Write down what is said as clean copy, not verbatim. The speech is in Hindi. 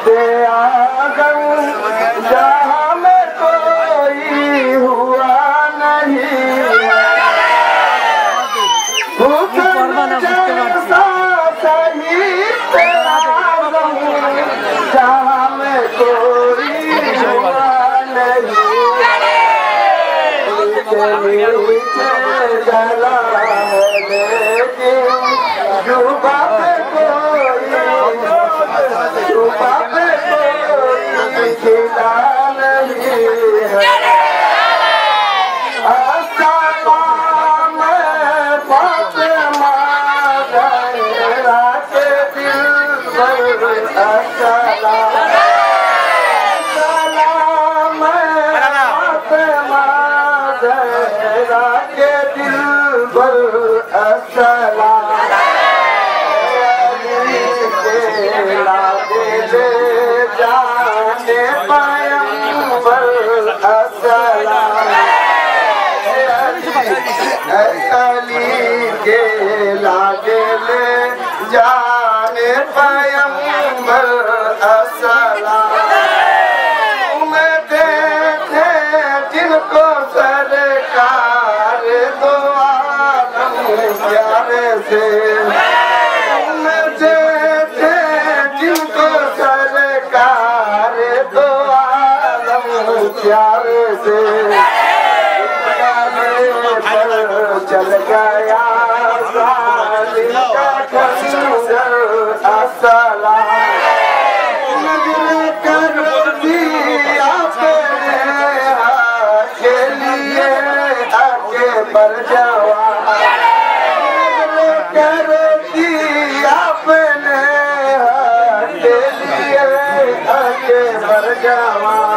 दे आगन जहाँ में कोई हुआ नहीं जैसा सही तेरा गम जहाँ में कोई हुआ नहीं नीचे जला है लेकिन जुबा पे कोई खिला नहीं है अस्सलाम फातिमा ज़हरा के दिल पर अस्सलाम फातिमा ज़हरा के दिल पर अस्सलाम जाने पैगंबर अस्सलाम अली के लागे ले जाने पैगंबर अस्सलाम मैं देखे जिनको सरकार दो आलम प्यारे से प्यारे से चल गया जालिम का खंजर अस्सलाम कर दिया के लिए आके पर जवान कर दिया के लिए आके पर जवान